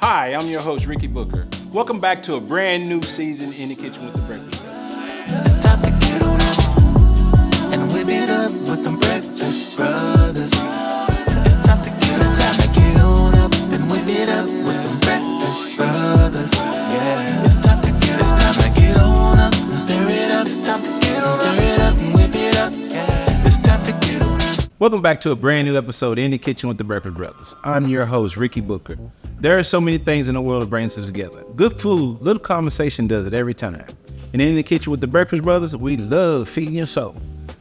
Hi, I'm your host, Ricky Booker. Welcome back to a brand new season in the Kitchen with the Breakfast Brothers. It's time to get on up and whip it up with them Breakfast Brothers. It's time to get on up and whip it up with them Breakfast Brothers. Yeah, it's time to get on up and stir it up. It's time to get on stir it up and whip it up. Yeah, it's time to get on up. Welcome back to a brand new episode in the Kitchen with the Breakfast Brothers. I'm your host, Ricky Booker. There are so many things in the world that brings us together. Good food, little conversation does it every time. And in the Kitchen with the Breakfast Brothers, we love feeding your soul.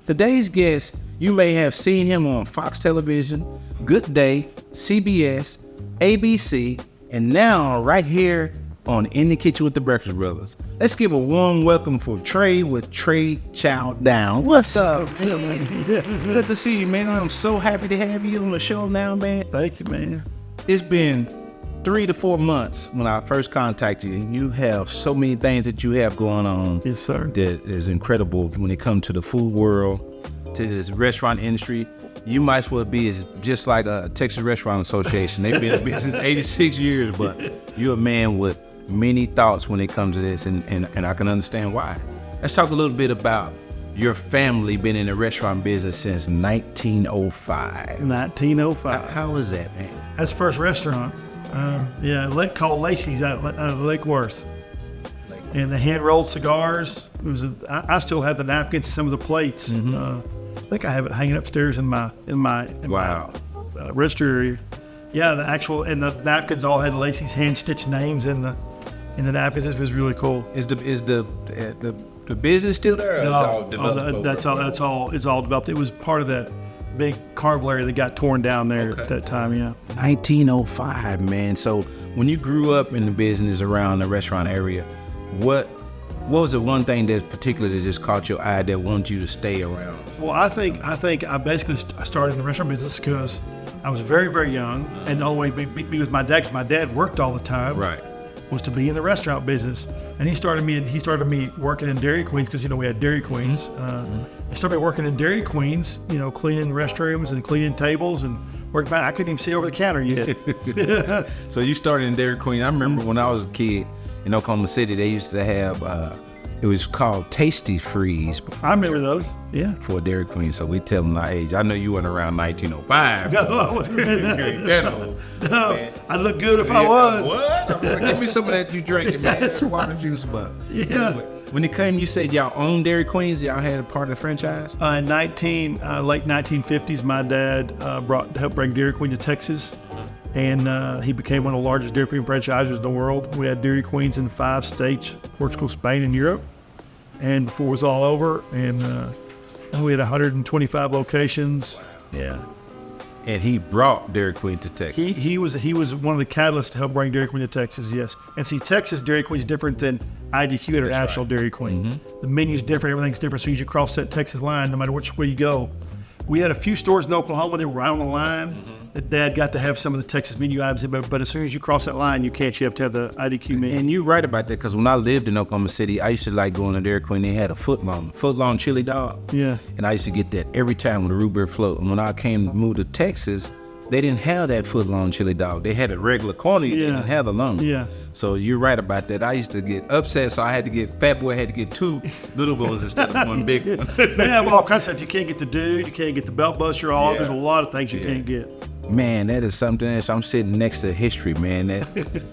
Today's guest, you may have seen him on Fox Television, Good Day, CBS, ABC, and now right here on In the Kitchen with the Breakfast Brothers. Let's give a warm welcome for Trey with Trey, Chow down. What's up? Good to see you, man. I'm so happy to have you on the show now, man. Thank you, man. It's been 3 to 4 months when I first contacted you. You have so many things that you have going on. Yes, sir. That is incredible when it comes to the food world, to this restaurant industry. You might as well be just like a Texas Restaurant Association. They've been in business 86 years, but you're a man with many thoughts when it comes to this, and I can understand why. Let's talk a little bit about your family being in the restaurant business since 1905. 1905. How is that, man? That's the first restaurant. Called Lacey's out of Lake Worth. And the hand-rolled cigars. I still have the napkins and some of the plates. I think I have it hanging upstairs in my register area. Yeah, the napkins all had Lacey's hand-stitched names in the napkins. It was really cool. Is the business still there? No, it's all developed. It was part of that big carnival area that got torn down there at that time. Yeah. 1905, man. So when you grew up in the business around the restaurant area, what was the one thing that particularly just caught your eye that wanted you to stay around? Well, I think I basically started in the restaurant business because I was very, very young, and the only way because my dad worked all the time. Right. Was to be in the restaurant business, and he started me working in Dairy Queens because we had Dairy Queens. I started working in Dairy Queens, cleaning restrooms and cleaning tables and working back. I couldn't even see over the counter yet. So you started in Dairy Queen. I remember when I was a kid in Oklahoma City, they used to have it was called Tasty Freeze. I remember those. Yeah. For Dairy Queen, so we tell them our age. I know you went around 1905. No, I'd look good if I was. What? Give me some of that you drinking, man. That's water juice, but yeah. When it came, you said y'all owned Dairy Queens. Y'all had a part of the franchise. In late 1950s, my dad helped bring Dairy Queen to Texas, and he became one of the largest Dairy Queen franchisers in the world. We had Dairy Queens in 5 states: Portugal, Spain, and Europe. And before it was all over, and we had 125 locations. Yeah. And he brought Dairy Queen to Texas. He was one of the catalysts to help bring Dairy Queen to Texas. Yes. And see, Texas Dairy Queen is different than IDQ International Dairy Queen. The menu's different. Everything's different. So as you cross that Texas line, no matter which way you go. We had a few stores in Oklahoma that were right on the line. That Dad got to have some of the Texas menu items, but as soon as you cross that line, you have to have the IDQ menu. And you're right about that, because when I lived in Oklahoma City, I used to like going to Dairy Queen. They had a foot-long chili dog. Yeah. And I used to get that every time with the root beer float. And when I moved to Texas, they didn't have that foot-long chili dog. They had a regular quantity. They didn't have the long. Yeah. So you're right about that. I used to get upset, so Fat Boy had to get 2 little ones instead of one big one. They have all kinds of stuff. You can't get the dude. You can't get the belt buster. There's a lot of things you can't get. Man, that is something else. I'm sitting next to history, man. That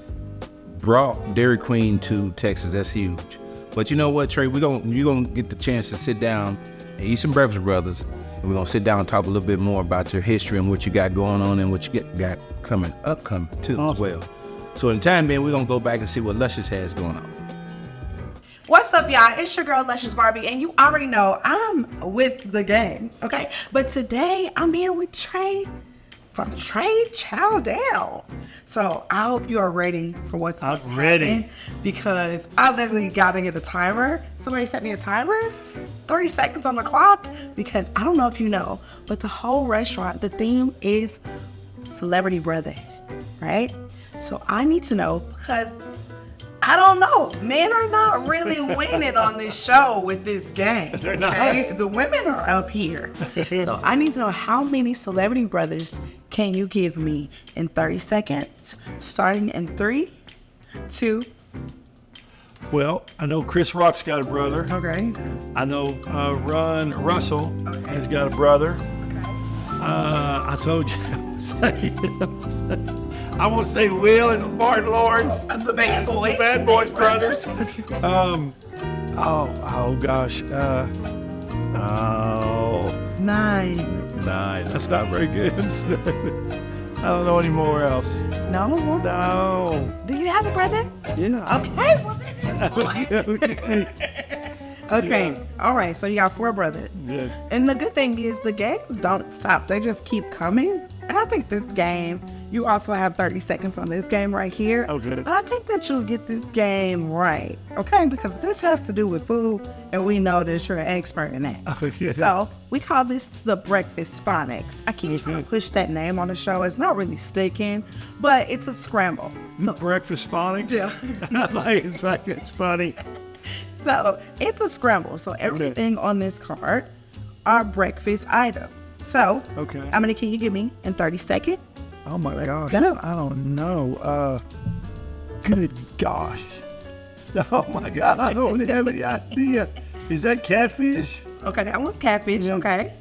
brought Dairy Queen to Texas. That's huge. But you know what, Trey? You're gonna get the chance to sit down and eat some Breakfast Brothers. And we're gonna sit down and talk a little bit more about your history and what you got going on and what you got coming too as well. So in the time being, we're gonna go back and see what Luscious has going on. What's up, y'all? It's your girl, Luscious Barbie, and you already know I'm with the gang, okay? But today, I'm here with Trey from Trey, Chow down. So I hope you are ready for what's I'm ready. Because I literally got to get a timer. Somebody set me a timer, 30 seconds on the clock, because I don't know if you know, but the whole restaurant, the theme is Celebrity Brothers, right? So I need to know, because I don't know. Men are not really winning on this show with this game. They're not. Okay? The women are up here. So I need to know, how many celebrity brothers can you give me in 30 seconds? Starting in 3, 2. Well, I know Chris Rock's got a brother. Okay. I know Russell has got a brother. I told you. I won't say Will and Martin Lawrence. The Bad Boys. The Bad Boys brothers. Oh gosh. 9. That's not very good. I don't know anymore else. No? No. Do you have a brother? Yeah. Okay, well then it's fine. Okay, all right, so you got 4 brothers. Yeah. And the good thing is the games don't stop. They just keep coming. And I think this game, you also have 30 seconds on this game right here. Okay. But I think that you'll get this game right, okay? Because this has to do with food, and we know that you're an expert in that. Okay. So we call this the Breakfast Phonics. I keep trying to push that name on the show. It's not really sticking, but it's a scramble. So, Breakfast phonics? Yeah. It's funny. So it's a scramble. So everything on this card are breakfast items. So Okay. how many can you give me in 30 seconds? Oh my gosh. go. I don't know. Good gosh. Oh my God. I don't have any idea. Is that catfish? Okay, that one's catfish. Okay.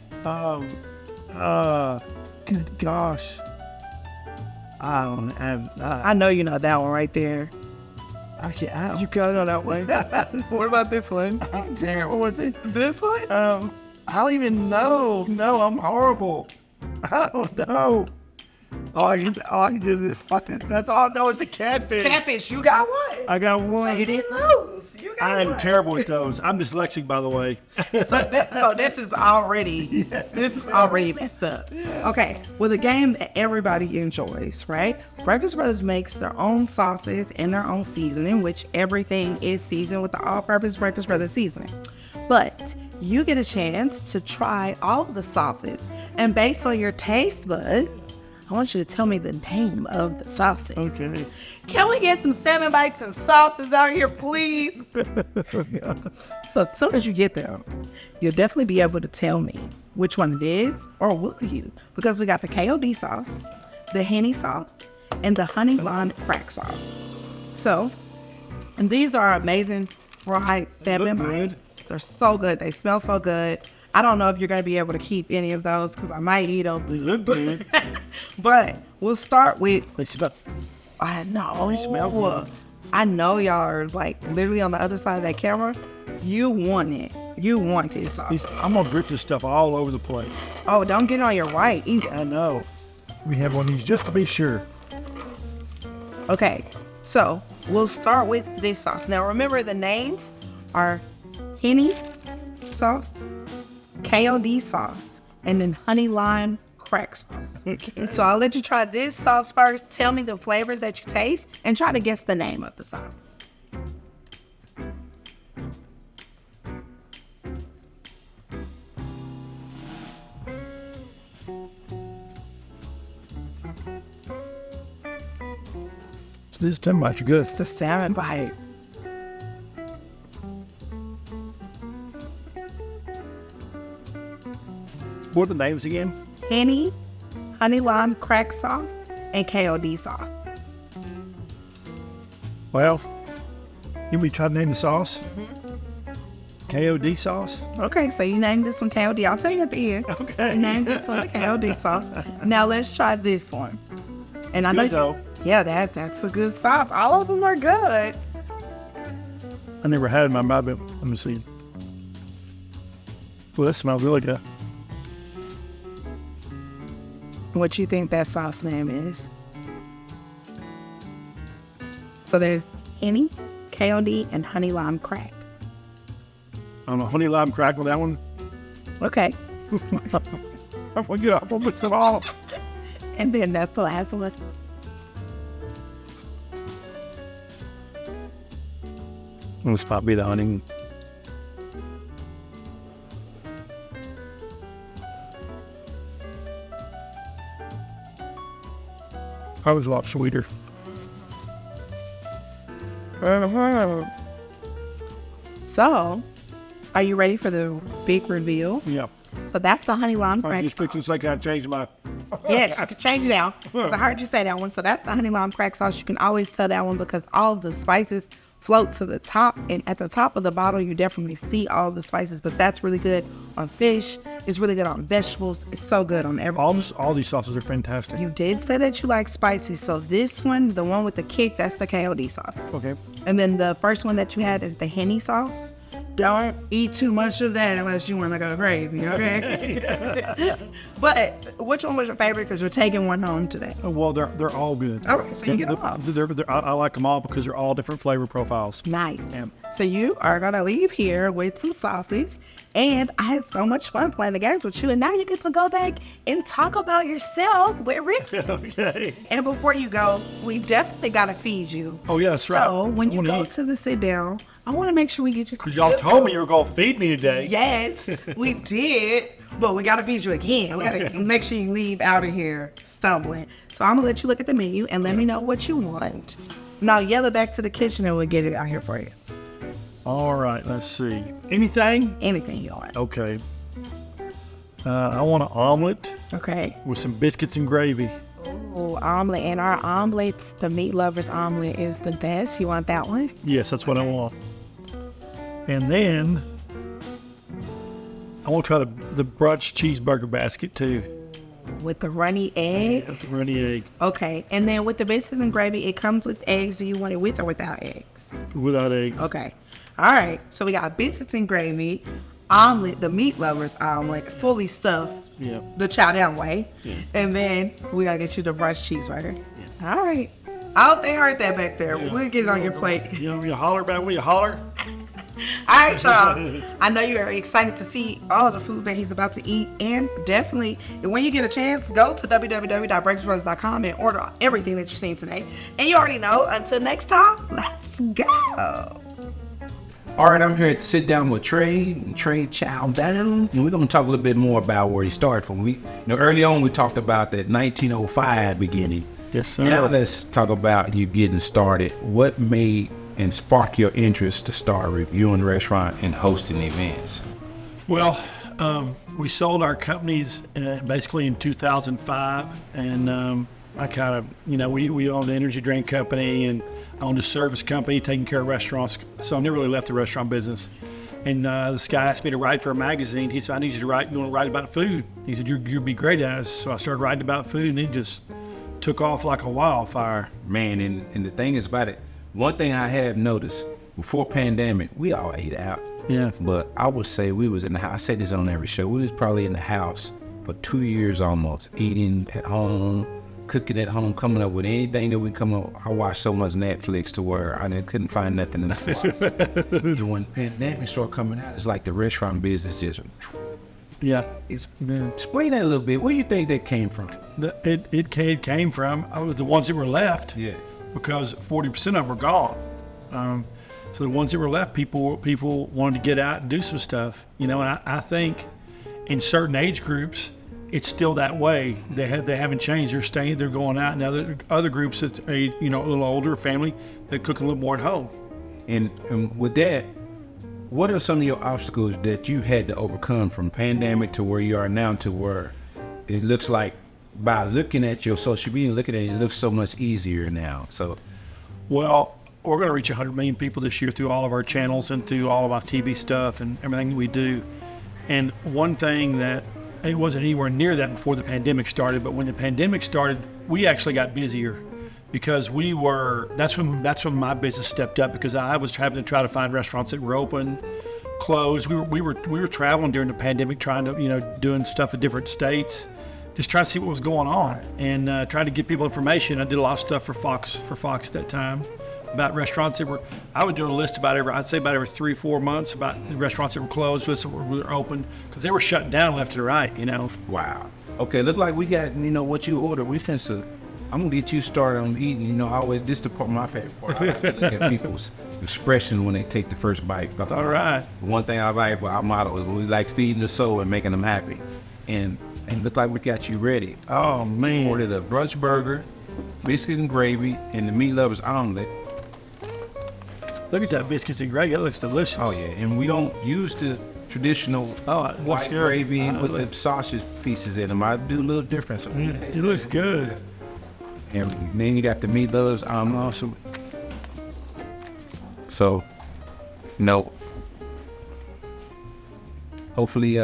Good gosh. I don't have. I know you know that one right there. I can't. You gotta know that one. What about this one? I'm terrible. What's it? This one? I don't even know. No, I'm horrible. I don't know. All I can do is fucking. That's all I know is the catfish. Catfish, you got one. I got one. You didn't lose. You got I'm one. terrible with those. I'm dyslexic, by the way. So this is already messed up. Okay, well, the game that everybody enjoys, right? Breakfast Brothers makes their own sauces and their own seasoning, which everything is seasoned with the all-purpose Breakfast Brothers seasoning. But you get a chance to try all of the sauces, and based on your taste buds, I want you to tell me the name of the sausage. Okay. Can we get some 7 bites and sauces out here, please? So as soon as you get there, you'll definitely be able to tell me which one it is, or will you? Because we got the KOD sauce, the Henny sauce, and the honey lime crack sauce. So, and these are amazing fried 7 Look good. bites. They're so good. They smell so good. I don't know if you're going to be able to keep any of those because I might eat them. They look good. But we'll start with, They smell. I know. They smell good. I know y'all are like literally on the other side of that camera. You want it. You want this sauce. I'm gonna drip this stuff all over the place. Oh, don't get on your white either. I know. We have one of these just to be sure. Okay, so we'll start with this sauce. Now remember the names are Henny sauce, KOD sauce, and then honey lime crack sauce. So I'll let you try this sauce first. Tell me the flavors that you taste and try to guess the name of the sauce. So these 10 bites are good. The salmon bite. What are the names again? Henny, honey lime crack sauce, and KOD sauce. Well, you want me to try to name the sauce? KOD sauce? Okay, so you named this one KOD. I'll tell you at the end. Okay. You named this one the KOD sauce. Now let's try this one. And I know, Good though. yeah, that's a good sauce. All of them are good. I never had it in my mouth, but let me see. Well, that smells really good. What you think that sauce name is? So there's Henny, KOD, and honey lime crack. On a honey lime crack with that one. Okay, I'm gonna get up. I'm gonna mix it all. and then that's the last one. This might be the honey. Probably a lot sweeter. So, are you ready for the big reveal? Yeah. So that's the honey lime I crack just fixed a second. I changed my. Yeah, I could change it now. 'Cause I heard you say that one. So that's the honey lime crack sauce. You can always tell that one because all of the spices float to the top. And at the top of the bottle, you definitely see all the spices. But that's really good on fish. It's really good on vegetables. It's so good on everything. All these sauces are fantastic. You did say that you like spicy. So this one, the one with the kick, that's the KOD sauce. Okay. And then the first one that you had is the Henny sauce. Don't eat too much of that unless you want to go crazy, okay? But which one was your favorite? Because you're taking one home today. Well, they're all good. Okay, so you get them all. I like them all because they're all different flavor profiles. Nice. Yeah. So you are going to leave here with some sauces. And I had so much fun playing the games with you. And now you get to go back and talk about yourself with Rick. Okay. And before you go, we definitely got to feed you. Oh, yeah, that's right. So when you go to the sit down, I want to make sure we get you. Because y'all told me you were going to feed me today. Yes, we did. But we got to feed you again. We got to make sure you leave out of here stumbling. So I'm going to let you look at the menu and let me know what you want. Now yell it back to the kitchen and we'll get it out here for you. All right, let's see. Anything? Anything you want. Okay. I want an omelet Okay. with some biscuits and gravy. Oh, omelet. And our omelets, the meat lovers omelet is the best. You want that one? Yes, that's what I want. And then I want to try the brunch cheeseburger basket too. With the runny egg? That's the runny egg Okay. And then with the biscuits and gravy, it comes with eggs. Do you want it with or without eggs? without eggs. Okay. All right. So we got biscuits and gravy, omelet, the meat lovers omelet, fully stuffed, Yeah. the chow down way. Yes. And then we got to get you the brunch cheeseburger. All right. I hope they heard that back there. Yeah. We'll get it on your plate. You know, you holler about when you holler. All right, y'all. I know you're excited to see all of the food that he's about to eat. And definitely, when you get a chance, go to www.breakfastbrothers.com and order everything that you've seen today. And you already know, until next time, let's go. All right, I'm here to sit down with Trey Chow down, and we're going to talk a little bit more about where he started from. Early on we talked about that 1905 beginning. Yes, sir. Now let's talk about you getting started. What made and sparked your interest to start reviewing restaurant and hosting events? Well, we sold our companies basically in 2005, and I kind of, we owned an energy drink company and owned a service company taking care of restaurants. So I never really left the restaurant business. And this guy asked me to write for a magazine. He said, I need you to write. You want to write about food? He said, you'd be great at it. So I started writing about food, and it just took off like a wildfire. Man, and the thing is about it, one thing I have noticed, before pandemic, we all ate out. Yeah. But I would say we was in the house. I say this on every show. We was probably in the house for 2 years almost, eating at home, cooking at home, coming up with anything that we come up. I watched so much Netflix to where I couldn't find nothing in the watch. When the pandemic started coming out, it's like the restaurant business just. Yeah. Explain that a little bit. Where do you think that came from? It came from, I was the ones that were left. Yeah. Because 40% of them were gone. So the ones that were left, people wanted to get out and do some stuff, and I think in certain age groups, it's still that way. They haven't changed. They're staying. They're going out. Now other groups that's a little older family, they're cooking a little more at home. And with that, what are some of your obstacles that you had to overcome from pandemic to where you are now to where it looks like by looking at your social media, it looks so much easier now? So, well, we're going to reach 100 million people this year through all of our channels and through all of our TV stuff and everything that we do. And one thing that it wasn't anywhere near that before the pandemic started, but when the pandemic started, we actually got busier because that's when my business stepped up because I was having to try to find restaurants that were open, closed. We were traveling during the pandemic, trying to, doing stuff in different states, just trying to see what was going on and trying to give people information. I did a lot of stuff for Fox at that time about restaurants that I would do a list about every 3-4 months about the restaurants that were closed, lists that were open, because they were shutting down left and right, Wow. Okay, look like we got, what you ordered. I'm going to get you started on eating. This is my favorite part. I like to look at people's expression when they take the first bite. All right. One thing I like about our motto is we like feeding the soul and making them happy. And look like we got you ready. Oh, man. Ordered a brunch burger, biscuit and gravy, and the meat lovers omelet. Look at that biscuits and gravy. That looks delicious. Oh yeah, and we don't use the traditional white good. gravy with the sausage pieces in them. I do a little different. So It looks good. And then you got the meatloaves. Awesome. So, hopefully,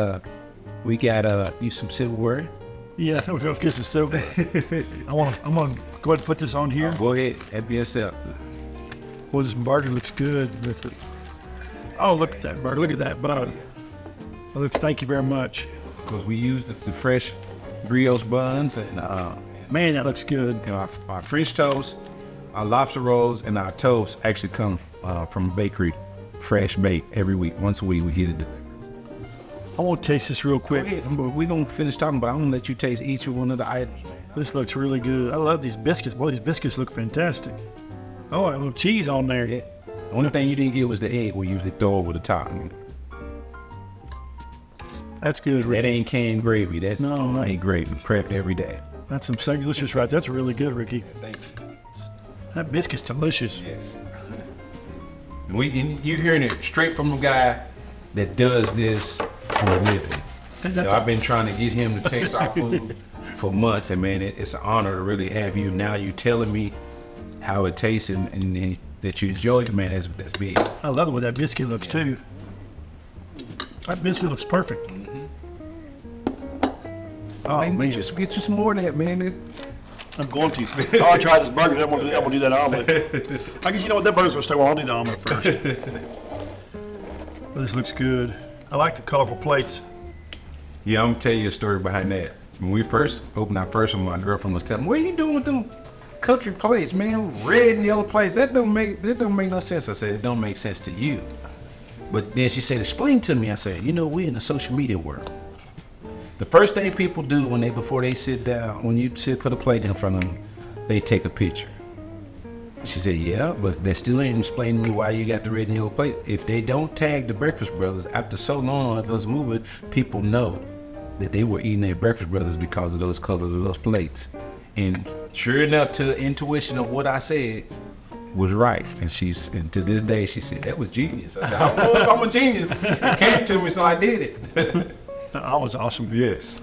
we got you some silverware. Yeah, I was gonna get some silver. I'm gonna go ahead and put this on here. Go ahead, help yourself. Well, this burger looks good. Oh, look at that burger. Look at that burger. Well, thank you very much. Because we use the fresh brioche buns and Man, that looks good. our French toast, our lobster rolls, and our toast actually come from a bakery, fresh baked every week. Once a week we get it. I want to taste this real quick. We're going to finish talking, but I'm going to let you taste each one of the items. This looks really good. I love these biscuits. Boy, these biscuits look fantastic. Oh, a little cheese on there. Yeah. The only thing you didn't get was the egg we usually throw over the top. That's good, That Rick. ain't canned gravy. That's No. ain't gravy. Prepped every day. That's some delicious right. That's really good, Ricky. Thanks. That biscuit's delicious. Yes. You're hearing it straight from a guy that does this for a living. I've been trying to get him to taste our food for months, and man, it's an honor to really have you. Now you telling me how it tastes and that you enjoy it, man. That's big. I love the way that biscuit looks too. That biscuit looks perfect. Oh man, Just get you some more of that, man. I'm going to. I want to try this burger. I'm going to do that omelet. I guess you know what, that burger's going to stay. Well, I'll do the omelet first. But this looks good. I like the colorful plates. Yeah, I'm gonna tell you a story behind that. When we first opened our first one, my girlfriend was telling me, "What are you doing with them country plates, man? Red and yellow plates. That don't make no sense." I said, "It don't make sense to you." But then she said, "Explain to me." I said, we're in the social media world. The first thing people do before they sit down, when you put a plate in front of them, they take a picture. She said, "Yeah, but they still ain't explaining to me why you got the red and yellow plate. If they don't tag the Breakfast Brothers, after so long of us moving, people know that they were eating their Breakfast Brothers because of those colors of those plates." And sure enough, to the intuition of what I said was right. And to this day, she said, "That was genius." I said, "I don't know if I'm a genius. It came to me, so I did it." That was awesome. Yes.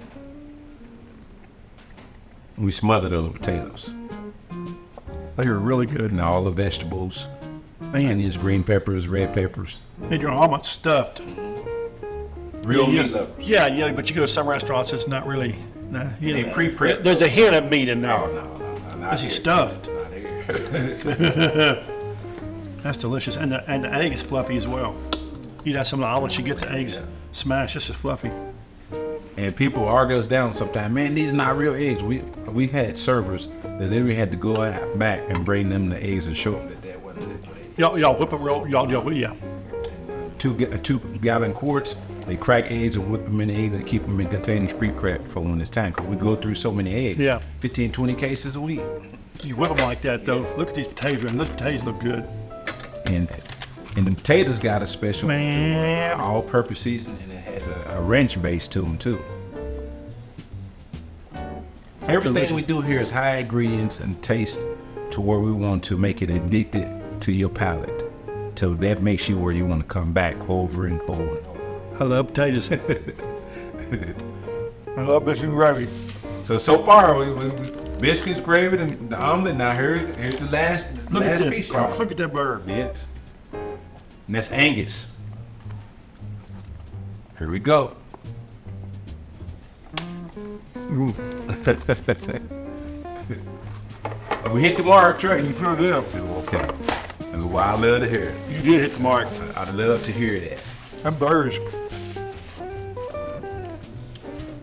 We smothered those potatoes. They were really good. And all the vegetables. Man, there's green peppers, red peppers. And your omelet stuffed. Real yeah, meat lovers. Yeah, but you go to some restaurants, it's not really. They pre-prep. There's a hint of meat in there. No. Is he stuffed? Not here. That's delicious. And the egg is fluffy as well. You'd have some of the omelets, you get the eggs smashed, just as fluffy. And people argue us down sometimes. Man, these are not real eggs. We've had servers that literally had to go out back and bring them the eggs and show them that wasn't liquid eggs. Y'all whip them real, yeah. 2-gallon quarts, they crack eggs and whip them in the eggs and keep them in containers pre-cracked for when it's time. Because we go through so many eggs. Yeah. 15, 20 cases a week. You whip them like that though. Look at these potatoes, and those potatoes look good. And the potatoes got a special Man. all-purpose seasoning, and it has a ranch base to them too. Everything Delicious. we do here is high ingredients and taste to where we want to make it addicted to your palate. So that makes you where you want to come back over and over. I love potatoes. I love biscuits and gravy. So far, we biscuits, gravy, and the omelet. Now here's the last Look at piece. this. y'all. Look at that burger. Yes. And that's Angus. Here we go. We hit the mark, Trey. You feel good. Okay. That's why I love to hear it. You did hit the mark. I'd love to hear that. Them burgers.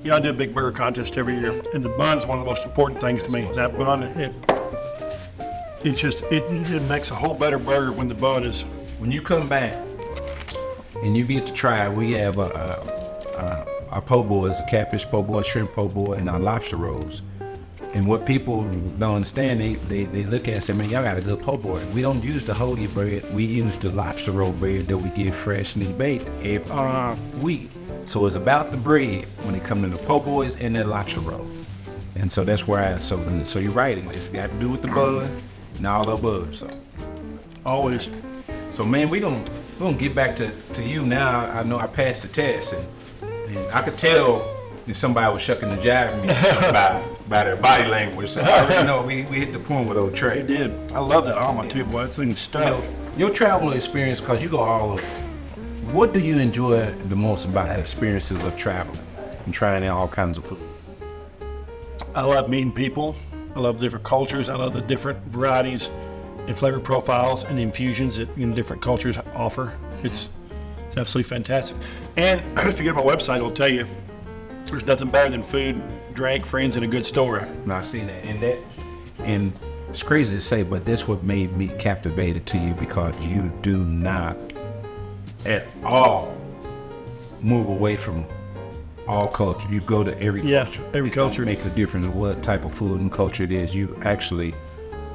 Yeah, I do a big burger contest every year, and the bun's one of the most important things to me. That bun, it makes a whole better burger when the bun is. When you come back and you get to try, we have our po' boys, a catfish po' boy, shrimp po' boy, and our lobster rolls. And what people don't understand, they look at it and say, "Man, y'all got a good po' boy." We don't use the hoagie bread. We use the lobster roll bread that we get freshly baked every week. So it's about the bread when it comes to the po' boys and the lobster roll. And so that's where so you're right. It's got to do with the bun and all the above. So Always. So man, we're gonna get back to you now. I know I passed the test, and I could tell if somebody was shucking the jive at me by their body language. So I already know we hit the point with old Trey. They did. I love that armor too, boy. That thing's stuck. Your travel experience, because you go all over. What do you enjoy the most about the experiences of traveling and trying out all kinds of food? I love meeting people. I love different cultures. I love the different varieties and flavor profiles and infusions that different cultures offer. It's absolutely fantastic. And if you go to my website, it'll tell you there's nothing better than food, drink, friends, and a good story. And I've seen that, and it's crazy to say, but that's what made me captivated to you, because you do not at all move away from all culture. You go to every culture. Every culture. Make a difference of what type of food and culture it is. You actually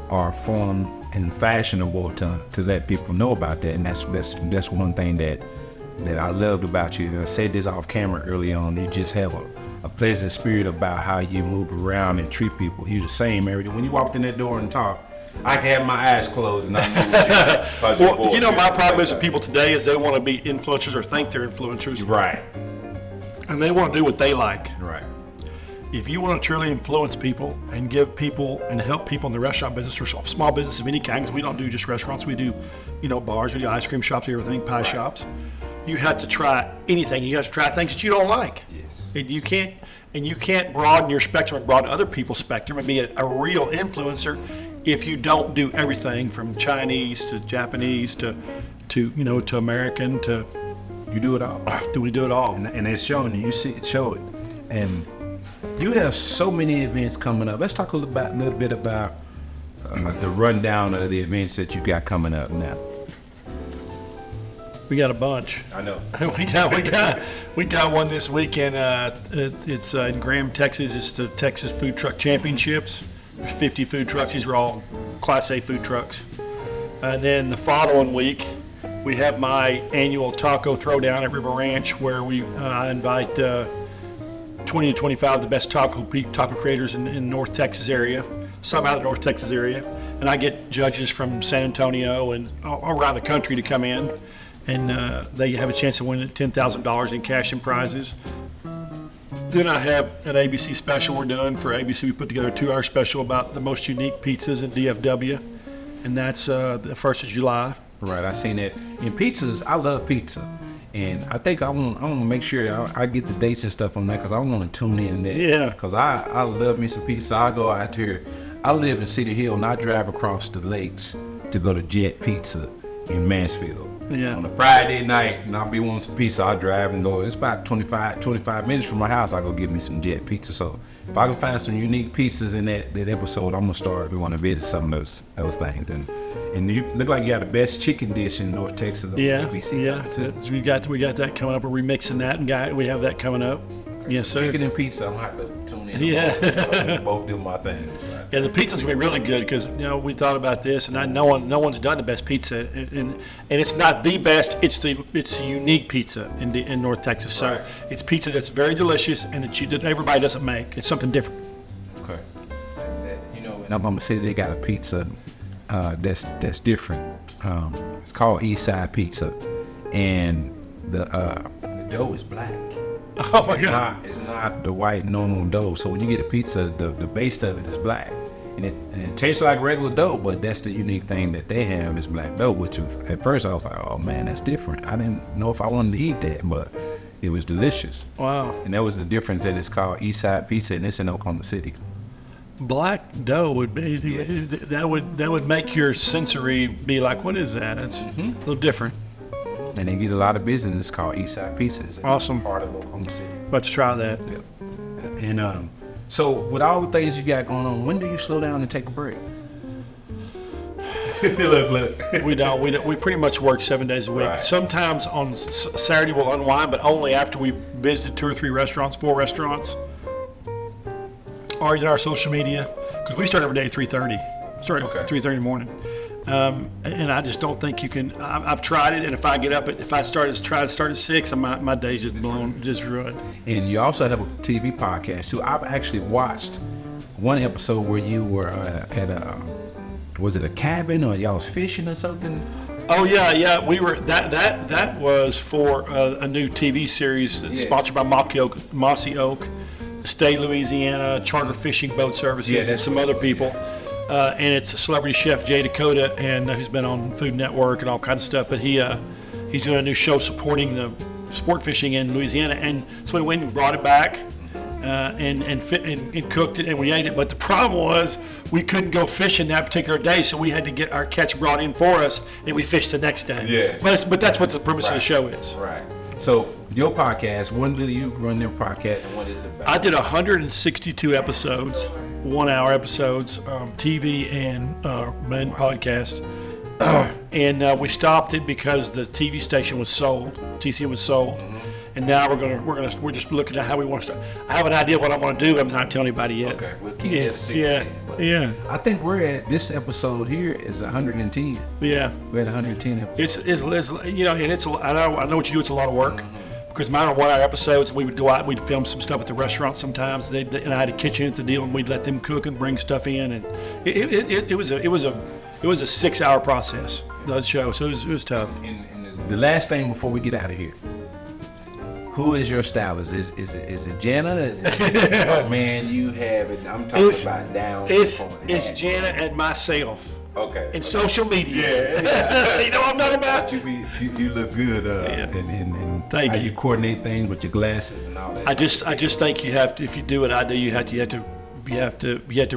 are formed and fashionable to let people know about that, and that's one thing that I loved about you. I said this off camera early on. You just have a pleasant spirit about how you move around and treat people. You're the same every day. When you walked in that door and talked, I had my eyes closed and I knew what you well, my problem is with people today is they want to be influencers or think they're influencers. Right. And they want to do what they like. Right. If you want to truly influence people and give people and help people in the restaurant business or small business of any kind, because we don't do just restaurants, we do, bars, we do ice cream shops, everything, pie shops. You have to try anything. You have to try things that you don't like. Yes. And you can't broaden your spectrum and broaden other people's spectrum and be a real influencer if you don't do everything from Chinese to Japanese to American to. You do it all. We do it all. And it's showing you. You see it, show it. And you have so many events coming up. Let's talk a little bit about the rundown of the events that you got coming up now. We got a bunch. I know. we got one this weekend. It's in Graham, Texas. It's the Texas Food Truck Championships. There's 50 food trucks. These are all Class A food trucks. And then the following week, we have my annual taco throwdown at River Ranch, where I invite 20 to 25 of the best taco creators in North Texas area, some out of the North Texas area, and I get judges from San Antonio and all around the country to come in, and they have a chance to win $10,000 in cash and prizes. Then I have an ABC special we're doing for ABC. We put together a 2-hour special about the most unique pizzas in DFW, and that's the 1st of July. Right, I seen that. In pizzas, I love pizza. And I think I want to make sure I get the dates and stuff on that, because I want to tune in there. Yeah. Because I love me some pizza. I go out here. I live in Cedar Hill, and I drive across the lakes to go to Jet Pizza in Mansfield. Yeah. On a Friday night, and I'll be wanting some pizza. I drive and go. It's about 25 minutes from my house. I go get me some Jet Pizza. So if I can find some unique pizzas in that episode, I'm gonna start. We want to visit some of those things. And you look like you got the best chicken dish in North Texas. Yeah. So we got that coming up. We're remixing that, and we have that coming up. Yes, sir. Chicken and pizza. I'm gonna have to tune in. Yeah. Both do my thing. Right? Yeah, the pizza's gonna be really good because we thought about this, and no one's done the best pizza, and it's not the best. It's a unique pizza in North Texas. So right. It's pizza that's very delicious and that everybody doesn't make. It's something different. Okay. And I'm gonna say they got a pizza that's different. It's called Eastside Pizza, and the dough is black. Oh my God! It's not the white normal dough. So when you get a pizza, the base of it is black, and it tastes like regular dough. But that's the unique thing that they have is black dough. Which at first I was like, oh man, that's different. I didn't know if I wanted to eat that, but it was delicious. Wow! And that was the difference, that it's called Eastside Pizza, and it's in Oklahoma City. Black dough would be that would make your sensory be like, what is that? It's a little different. And they get a lot of business. It's called Eastside Pizza. It's awesome. Part of Oklahoma City. Let's try that. Yep. And so with all the things you got going on, when do you slow down and take a break? Look. We don't. We pretty much work 7 days a week. Right. Sometimes on Saturday we'll unwind, but only after we visited 2 or 3 restaurants, 4 restaurants, or in our social media, because we start every day at 3:30. Start at 3:30 in the morning. And I just don't think you can. I've tried it, and if I try to start at 6, my day's just ruined. And you also have a TV podcast too. I've actually watched one episode where you were at was it a cabin or y'all was fishing or something? Oh yeah. We were that was for a new TV series sponsored by Mossy Oak, State Louisiana, Charter Fishing Boat Services, and some other people. And it's a celebrity chef, Jay Dakota, and who's been on Food Network and all kinds of stuff. But he's doing a new show supporting the sport fishing in Louisiana, and so we went and brought it back. And cooked it, and we ate it. But the problem was we couldn't go fishing that particular day, so we had to get our catch brought in for us, and we fished the next day. Yeah. But that's what the premise of the show is. Right. So your podcast, when do you run your podcast, and what is it about? I did 162 episodes, 1 hour episodes, TV and podcast. And we stopped it because the TV station was sold. TCM was sold. And now we're just looking at how we want to start. I have an idea of what I want to do, but I'm not telling anybody yet. Okay, we'll keep it secret. Yeah. I think we're at this episode here is 110. Yeah. We're at 110 episodes. It's and it's I know what you do. It's a lot of work because mine are 1 hour episodes. We would go out, we'd film some stuff at the restaurant sometimes. And I had a kitchen at the deal, and we'd let them cook and bring stuff in, and it was a 6 hour process. The show, so it was tough. And the last thing before we get out of here. Who is your stylist? Is it Jana? Man, you have it. I'm talking about down. It's Jana and myself. Okay. And social media. Yeah. You know what I'm talking about? You look good. And thank how you. You coordinate things with your glasses and all that. I just think you have to. If you do what I do, you have to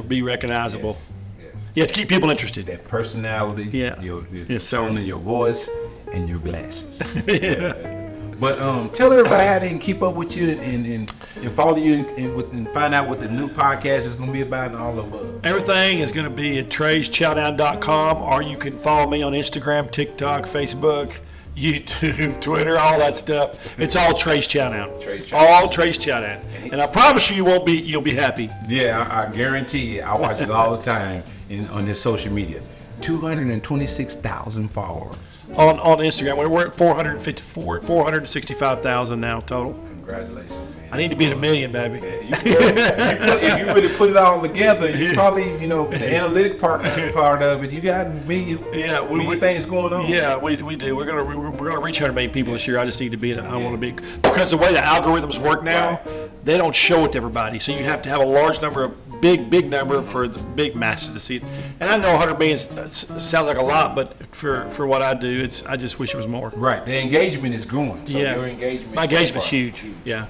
be recognizable. Yes. You have to keep people interested. That personality. Yeah. Your Yes, tone sir. of your voice and your glasses. Yeah. But tell everybody how they can keep up with you and follow you and find out what the new podcast is going to be about and all of Everything is going to be at treyschowdown.com, or you can follow me on Instagram, TikTok, Facebook, YouTube, Twitter, all that stuff. It's all Trey's Chowdown. Trey's Chowdown. All Trey's Chowdown. And I promise you'll be happy. Yeah, I guarantee you. I watch it all the time on this social media. 226,000 followers. On Instagram, we're at 465,000 now total. Congratulations, man. I need to be at 1 million, baby. If you really put it all together, you probably, the analytic part of it, you got million things going on. Yeah, we do. We're gonna reach 100 million people this year. I just need to be. I want to be, because the way the algorithms work now, they don't show it to everybody. So you have to have a large number of big number for the big masses to see it. And I know 100 million sounds like a lot, but for what I do, I just wish it was more. Right. The engagement is growing. So Yeah. Your engagement. My engagement's huge. Yeah.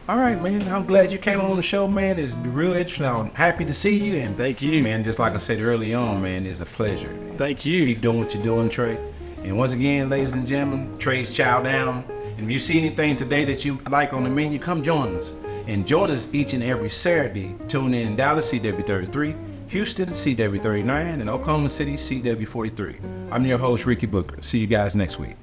All right, man. I'm glad you came on the show, man. It's real interesting. I'm happy to see you. And Thank you. man. Just like I said early on, man, it's a pleasure. Thank you. Keep doing what you're doing, Trey. And once again, ladies and gentlemen, Trey's Chowdown. And if you see anything today that you like on the menu, come join us. And join us each and every Saturday. Tune in Dallas, CW33, Houston, CW39, and Oklahoma City, CW43. I'm your host, Ricky Booker. See you guys next week.